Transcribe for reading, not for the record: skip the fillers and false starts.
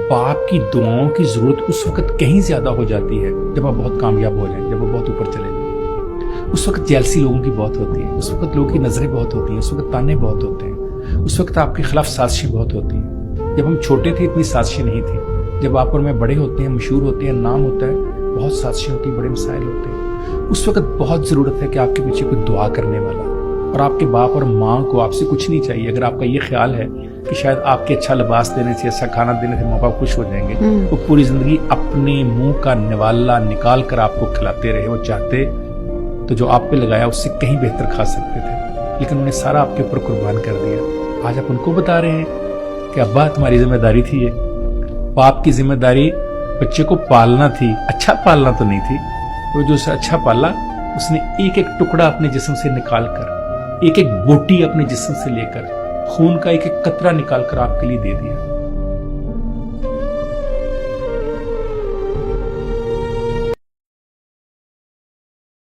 باپ کی دعاؤں کی ضرورت اس وقت کہیں زیادہ ہو جاتی ہے جب آپ بہت کامیاب ہو جائیں، جب آپ بہت اوپر چلے جائیں۔ اس وقت جیلسی لوگوں کی بہت ہوتی ہے، اس وقت لوگوں کی نظریں بہت ہوتی ہیں، اس وقت تانے بہت ہوتے ہیں، اس وقت آپ کے خلاف سازشیں بہت ہوتی ہیں۔ جب ہم چھوٹے تھے اتنی سازشیں نہیں تھیں، جب آپ اور میں بڑے ہوتے ہیں، مشہور ہوتے ہیں، نام ہوتا ہے، بہت سازشیں ہوتی ہیں، بڑے مسائل ہوتے ہیں۔ اس وقت بہت ضرورت ہے کہ آپ کے پیچھے کوئی دعا کرنے والا، اور آپ کے باپ اور ماں کو آپ سے کچھ نہیں چاہیے۔ اگر آپ کا یہ خیال ہے کہ شاید آپ کے اچھا لباس دینے سے، اچھا کھانا دینے سے ماں باپ خوش ہو جائیں گے، وہ پوری زندگی اپنے منہ کا نوالا نکال کر آپ کو کھلاتے رہے۔ وہ چاہتے تو جو آپ پہ لگایا اس سے کہیں بہتر کھا سکتے تھے، لیکن انہوں نے سارا آپ کے اوپر قربان کر دیا۔ آج آپ ان کو بتا رہے ہیں کہ ابا تمہاری ذمہ داری تھی یہ، باپ کی ذمہ داری بچے کو پالنا تھی، اچھا پالنا تو نہیں تھی۔ تو جو اسے اچھا پالا، اس نے ایک ایک ٹکڑا اپنے جسم سے نکال کر، ایک ایک بوٹی اپنے جسم سے لے کر، خون کا ایک ایک قطرہ نکال کر آپ کے لیے دے دیا۔